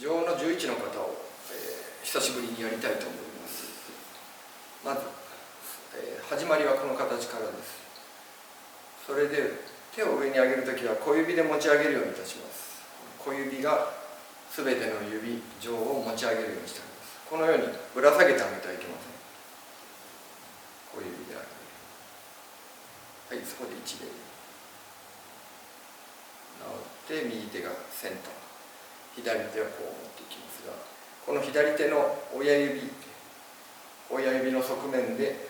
女王の11の方を、久しぶりにやりたいと思います。まず、始まりはこの形からです。それで手を上に上げるときは小指で持ち上げるようにいたします。小指が全ての指上を持ち上げるようにしてあります。このようにぶら下げてあげてはいけません。小指で上げる。はい、そこで1で直って右手がセンター、左手はこう持っていきますが、この左手の親指の側面で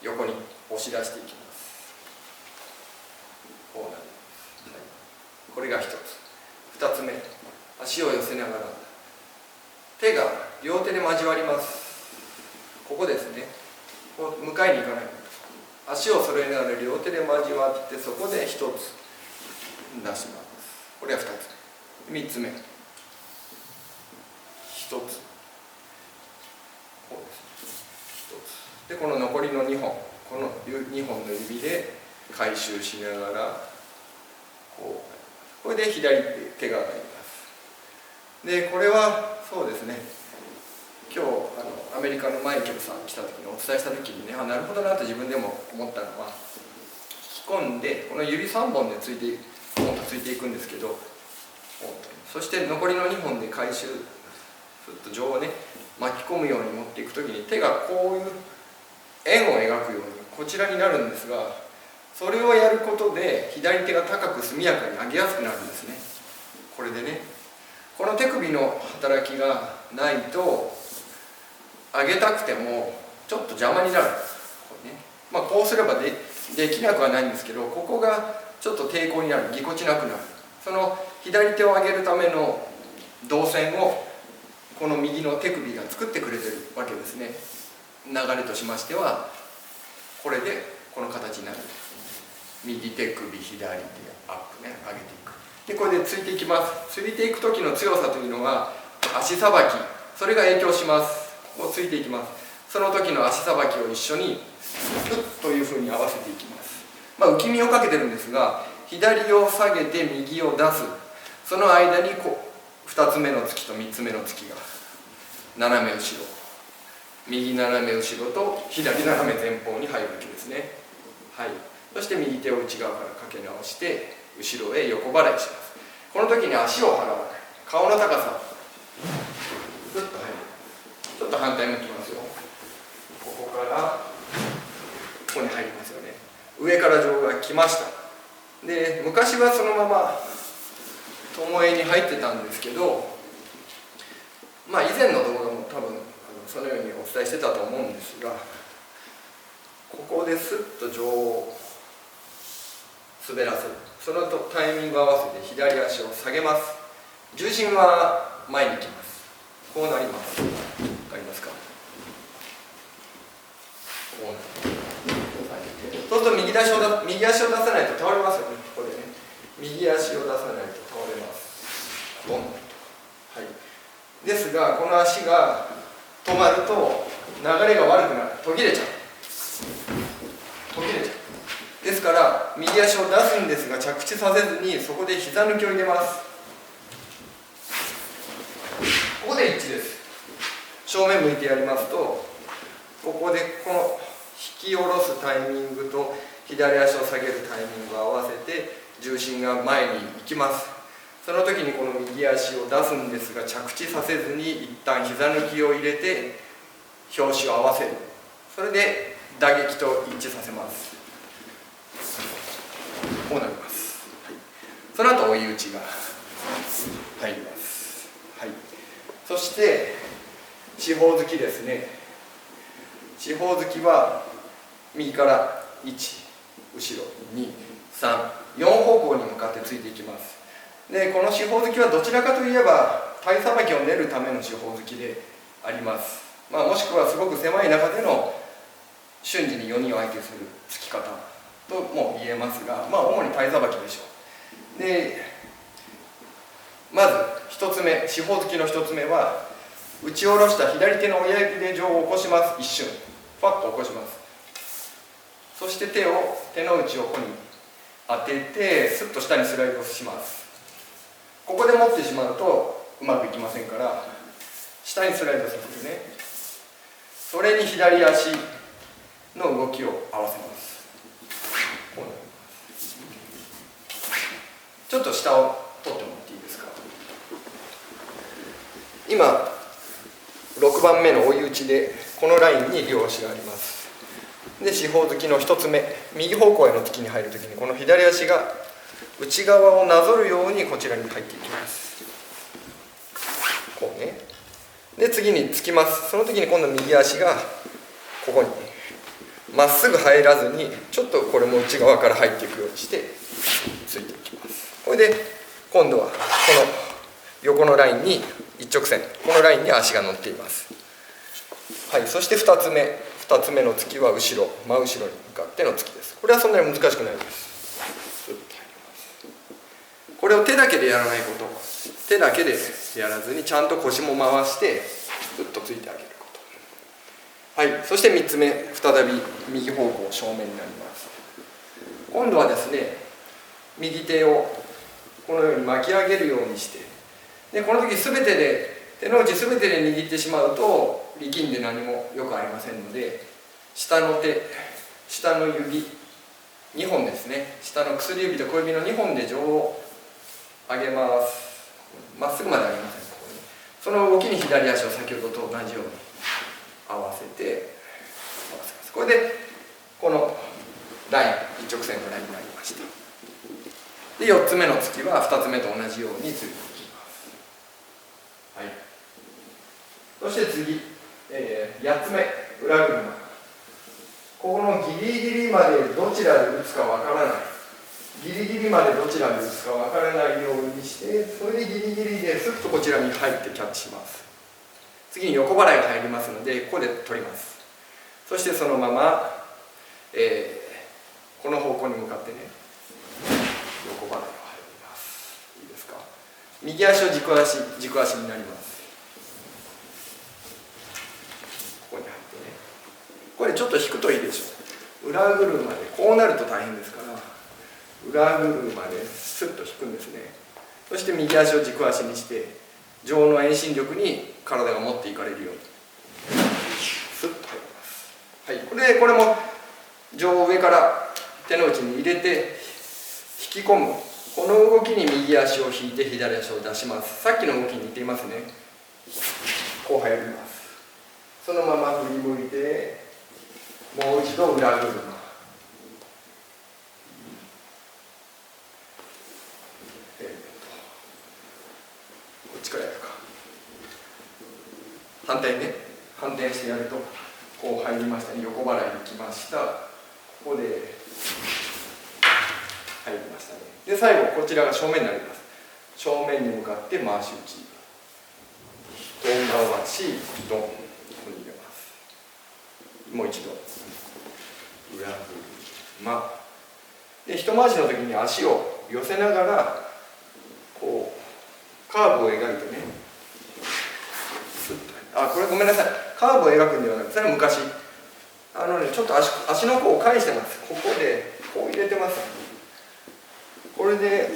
横に押し出していきます。こうなります。はい、これが一つ。二つ目、足を寄せながら手が両手で交わります。ここですね。こう迎えに行かない。足を揃えながら両手で交わって、そこで一つ出します。これは二つ目。三つ目、一つ、こうですね。一つで、この残りの2本、この2本の指で回収しながらこれで左手が上がります。でこれはそうですね、今日アメリカのマイケルさん来た時にお伝えした時にね、なるほどなと自分でも思ったのは、引き込んでこの指3本でついていくんですけど、そして残りの2本で回収、ふっと上をね巻き込むように持っていく時に、手がこういう円を描くようにこちらになるんですが、それをやることで左手が高く速やかに上げやすくなるんですね。これでね、この手首の働きがないと上げたくてもちょっと邪魔になる。これね、こうすればできなくはないんですけど、ここがちょっと抵抗になる、ぎこちなくなる。その左手を上げるための動線をこの右の手首が作ってくれてるわけですね。流れとしましてはこれでこの形になる。右手首、左手アップね、上げていく。でこれでついていきます。ついていく時の強さというのは足さばき、それが影響します。こうついていきます。その時の足さばきを一緒にグッというふうに合わせていきます。浮き身をかけてるんですが、左を下げて右を出す、その間に2つ目の突きと3つ目の突きが斜め後ろ、右斜め後ろと左斜め前方に入るわけですね。はい、そして右手を内側からかけ直して後ろへ横払いします。この時に足を払わない、顔の高さグッと入る。ちょっと反対向きますよ。ここからここに入りますよね。上から上が来ました。で昔はそのまま巴に入ってたんですけど、以前の動画も多分そのようにお伝えしてたと思うんですが、ここでスッと上を滑らせる。そのタイミングを合わせて左足を下げます。重心は前に来ます。こうなります。わかりますか？こうなる。そうすると右足を出さないと倒れますよね。ここでね、右足を出さないと倒れます。ボンと。はい。ですがこの足が止まると流れが悪くなる。途切れちゃう。ですから右足を出すんですが着地させずに、そこで膝抜きを入れます。ここで一致です。正面向いてやりますと、ここでこの引き下ろすタイミングと左足を下げるタイミングを合わせて重心が前に行きます。その時にこの右足を出すんですが、着地させずに一旦膝抜きを入れて拍子を合わせる。それで打撃と一致させます。こうなります。はい、その後追い打ちが入ります。はい、そして四方突きですね。四方突きは右から1、後ろ2、3、4方向に向かってついていきます。でこの四方突きはどちらかといえば体さばきを練るための四方突きであります。もしくはすごく狭い中での瞬時に4人を相手する突き方とも言えますが、主に体さばきでしょう。でまず1つ目、四方突きの1つ目は打ち下ろした左手の親指で上を起こします。一瞬パッと起こします。そして手の内をここに当ててスッと下にスライドします。ここで持ってしまうとうまくいきませんから、下にスライドするんですね。それに左足の動きを合わせます。こうなります。ちょっと下を取ってもらっていいですか。今6番目の追い打ちでこのラインに両足があります。で、四方突きの1つ目、右方向への突きに入るときにこの左足が内側をなぞるようにこちらに入っていきます。こうね。で、次に突きます。その時に今度右足がここにまっすぐ入らずにちょっとこれも内側から入っていくようにしてついていきます。これで今度はこの横のラインに一直線、このラインに足が乗っています。はい、そして2つ目の突きは後ろ、真後ろに向かっての突きです。これはそんなに難しくないです。これを手だけでやらないこと、手だけでやらずにちゃんと腰も回してグッとついてあげること。はい、そして3つ目、再び右方向正面になります。今度はですね、右手をこのように巻き上げるようにして、でこの時全てで手の内全てで握ってしまうと力んで何もよくありませんので、下の手、下の指2本ですね、下の薬指と小指の2本で上を上げます。まっすぐまで上げません。ここにその動きに左足を先ほどと同じように合わせて合わせます。これでこのライン、一直線のラインになりました。で、4つ目の突きは2つ目と同じようについていきます。はい、そして次、8つ目、裏車。ここのギリギリまでどちらで打つかわからない、ギリギリまでどちらで打つかわからないようにして、それでギリギリですっとこちらに入ってキャッチします。次に横払いが入りますので、ここで取ります。そしてそのまま、この方向に向かってね、横払いが入ります。いいですか。右足を軸足になります。ここに入ってね、これちょっと引くといいでしょう。裏車でこうなると大変ですから、裏車でスッと引くんですね。そして右足を軸足にして上の遠心力に体が持っていかれるようにスッと入ります。はい、これも上上から手の内に入れて引き込む、この動きに右足を引いて左足を出します。さっきの動きに似ていますね。こう入ります。そのまま振り向いてもう一度裏車、こっちからやるか、反対ね、反転してやるとこう入りましたね。横払いに来ました。ここで入りましたね。で、最後こちらが正面になります。正面に向かって回し打ち、ドン回しドン、ここに入れます。もう一度裏車で、一回しの時に足を寄せながらこうカーブを描いてね、これごめんなさい、カーブを描くんではなくて、それは昔ちょっと足の甲を返してます。ここでこう入れてます。これで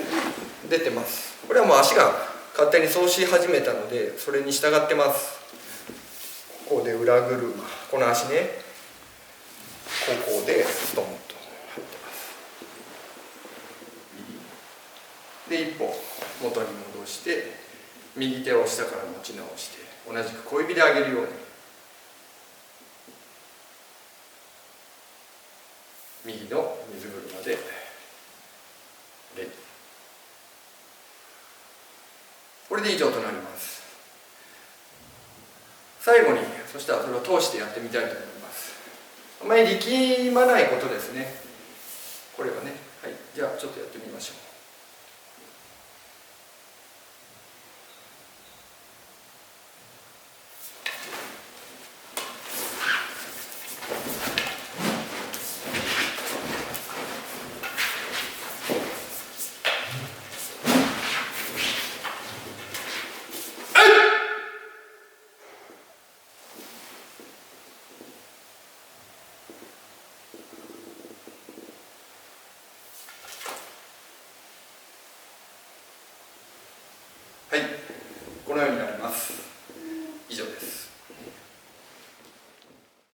出てます。これはもう足が勝手にそうし始めたのでそれに従ってます。ここで裏車、この足ね、ここでストンと入ってます。で、一歩元に戻して右手を下から持ち直して同じく小指で上げるように右の水車でレイ、これで以上となります。最後にそしたらそれを通してやってみたいと思います。あまり力まないことですね、これはね。はい、じゃあちょっとやってみましょう。このようになります。以上です。